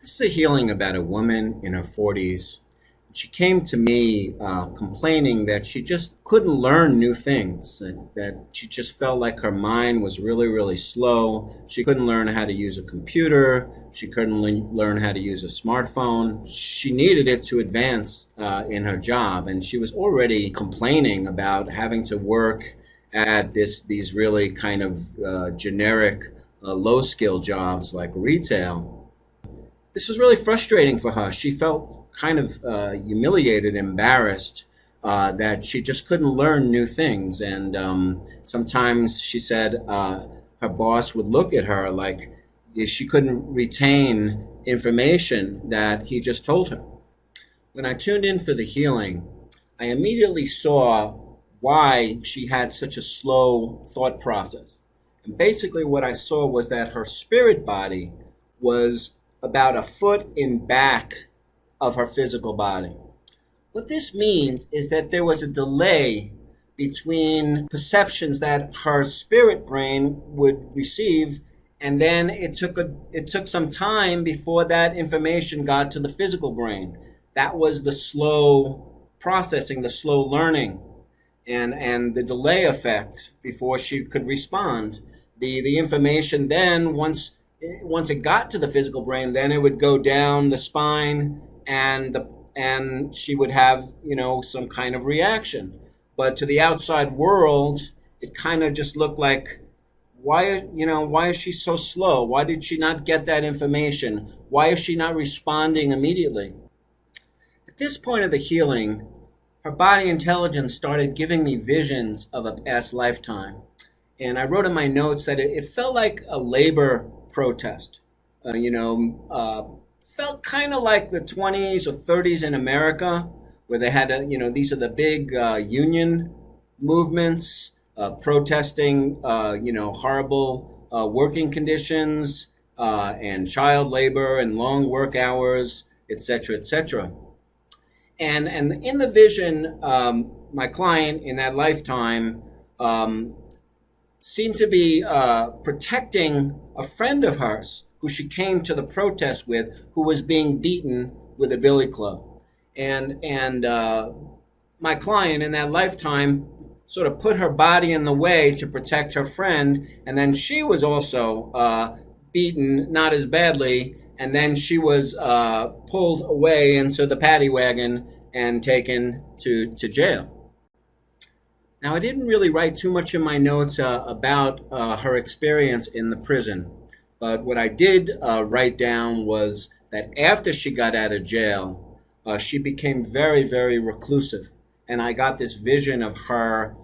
This is a healing about a woman in her 40s. She came to me complaining that she just couldn't learn new things, that she just felt like her mind was really, really slow. She couldn't learn how to use a computer. She couldn't learn how to use a smartphone. She needed it to advance in her job. And she was already complaining about having to work at these really kind of generic, low skill jobs like retail. This was really frustrating for her. She felt kind of humiliated, embarrassed that she just couldn't learn new things. And sometimes she said her boss would look at her like she couldn't retain information that he just told her. When I tuned in for the healing, I immediately saw why she had such a slow thought process. And basically, what I saw was that her spirit body was about a foot in back of her physical body. What this means is that there was a delay between perceptions that her spirit brain would receive, and then it took some time before that information got to the physical brain. That was the slow processing, the slow learning, and the delay effect before she could respond. The information then once it got to the physical brain, then it would go down the spine, and she would have some kind of reaction. But to the outside world, it kind of just looked like, why is she so slow? Why did she not get that information? Why is she not responding immediately? At this point of the healing, her body intelligence started giving me visions of a past lifetime. And I wrote in my notes that it felt like a labor protest. Felt kind of like the 20s or 30s in America, where they had, these are the big union movements protesting, horrible working conditions and child labor and long work hours, et cetera, et cetera. And in the vision, my client in that lifetime seemed to be protecting a friend of hers who she came to the protest with, who was being beaten with a billy club. And my client in that lifetime sort of put her body in the way to protect her friend, and then she was also beaten, not as badly, and then she was pulled away into the paddy wagon and taken to jail. Now, I didn't really write too much in my notes about her experience in the prison, but what I did write down was that after she got out of jail, she became very, very reclusive. And I got this vision of her,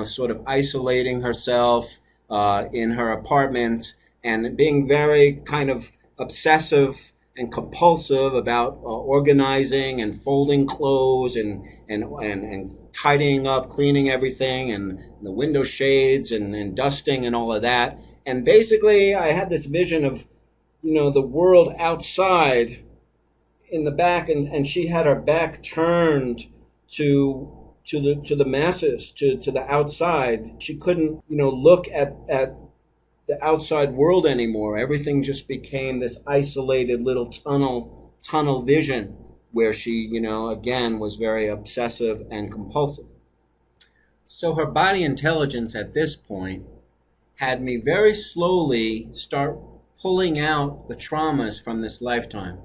sort of isolating herself in her apartment and being very kind of obsessive and compulsive about organizing and folding clothes and tidying up, cleaning everything, and the window shades and dusting and all of that. And basically, I had this vision of, the world outside in the back, and she had her back turned to the masses, to the outside. She couldn't, look at the outside world anymore. Everything just became this isolated little tunnel vision where she, again, was very obsessive and compulsive. So her body intelligence at this point had me very slowly start pulling out the traumas from this lifetime.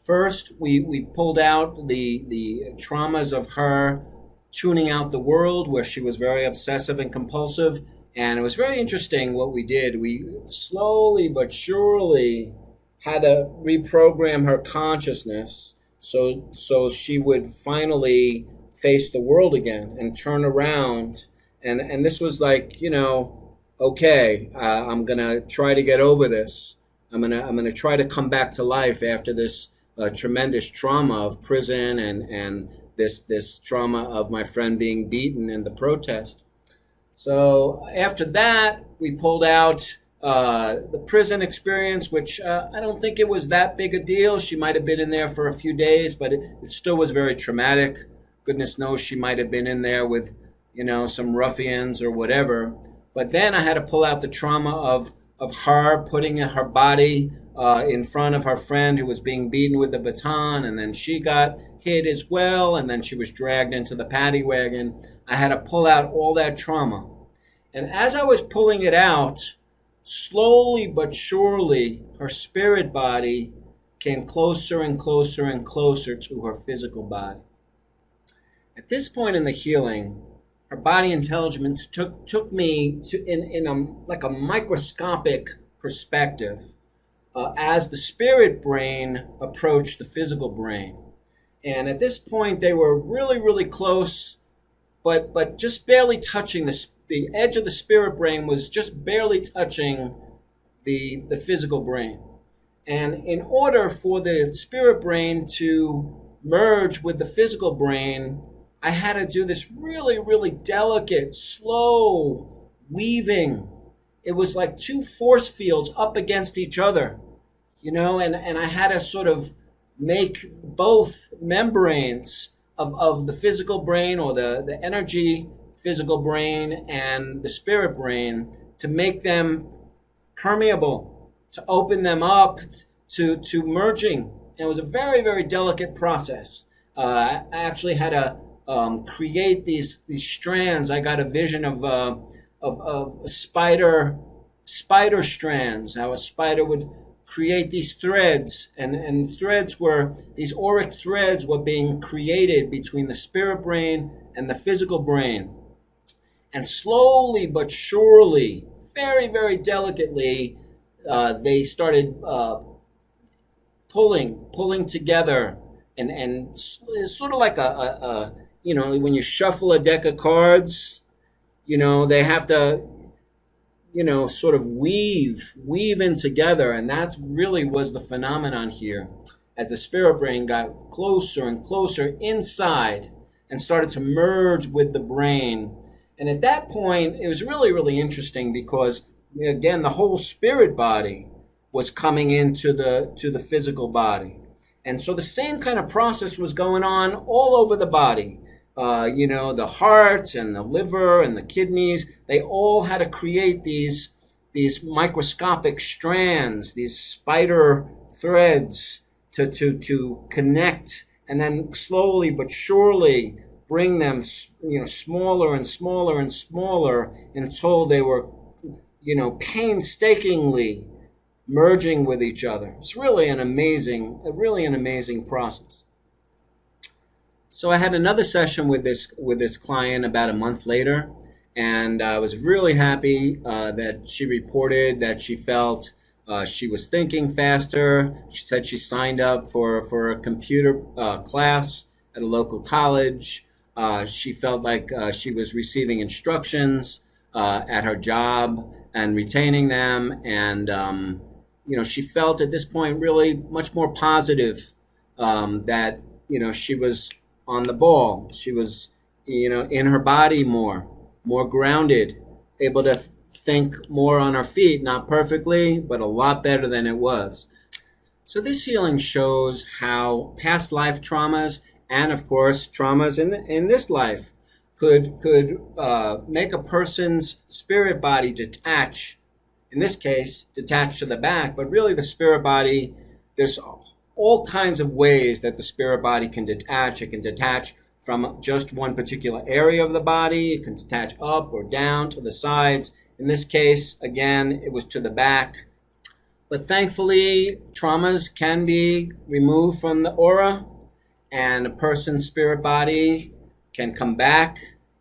First, we pulled out the traumas of her tuning out the world, where she was very obsessive and compulsive. And it was very interesting what we did. We slowly but surely had to reprogram her consciousness so she would finally face the world again and turn around. And this was like, okay, I'm gonna try to get over this. I'm gonna try to come back to life after this tremendous trauma of prison and this trauma of my friend being beaten in the protest. So after that, we pulled out the prison experience, which I don't think it was that big a deal. She might have been in there for a few days, but it still was very traumatic. Goodness knows she might have been in there with, some ruffians or whatever. But then I had to pull out the trauma of her putting her body in front of her friend who was being beaten with the baton, and then she got hit as well, and then she was dragged into the paddy wagon. I had to pull out all that trauma. And as I was pulling it out, slowly but surely, her spirit body came closer and closer and closer to her physical body. At this point in the healing, her body intelligence took me to in a microscopic perspective as the spirit brain approached the physical brain. And at this point, they were really, really close, but just barely touching the edge of the spirit brain was just barely touching the physical brain. And in order for the spirit brain to merge with the physical brain, I had to do this really, really delicate, slow weaving. It was like two force fields up against each other, and I had to sort of make both membranes of the physical brain, or the energy physical brain, and the spirit brain, to make them permeable, to open them up to merging. And it was a very, very delicate process. I actually had to create these strands. I got a vision of spider strands, how a spider would create these threads, and these auric threads were being created between the spirit brain and the physical brain. And slowly but surely, very, very delicately, they started pulling together, and it's sort of like a when you shuffle a deck of cards, they have to sort of weave in together. And that really was the phenomenon here, as the spirit brain got closer and closer inside and started to merge with the brain. And at that point, it was really, really interesting, because again, the whole spirit body was coming into the physical body. And so the same kind of process was going on all over the body. The heart and the liver and the kidneys, they all had to create these microscopic strands, these spider threads to connect, and then slowly but surely bring them, smaller and smaller and smaller, until they were, painstakingly merging with each other. It's really an amazing process. So I had another session with this client about a month later, and I was really happy that she reported that she felt she was thinking faster. She said she signed up for a computer class at a local college. She felt like she was receiving instructions at her job and retaining them, and she felt at this point really much more positive, that she was on the ball. She was in her body more grounded, able to think more on her feet, not perfectly, but a lot better than it was. So this healing shows how past life traumas, and of course traumas in this life, could make a person's spirit body detach. In this case, detach to the back, but really the spirit body, there's all kinds of ways that the spirit body can detach. It can detach from just one particular area of the body. It can detach up or down to the sides. In this case, again, it was to the back. But thankfully, traumas can be removed from the aura, and a person's spirit body can come back,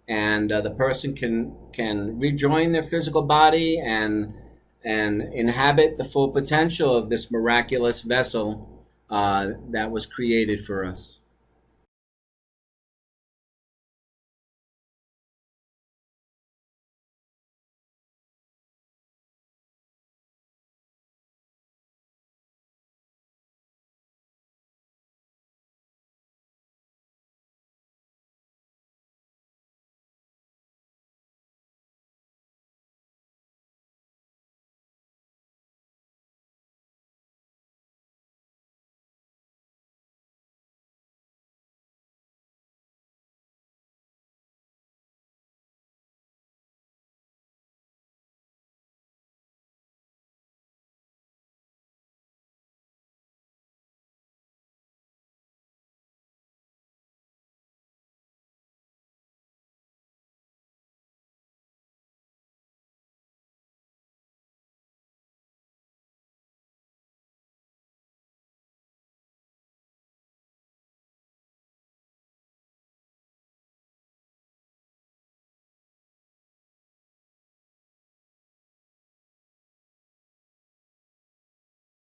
and the person can rejoin their physical body and inhabit the full potential of this miraculous vessel that was created for us.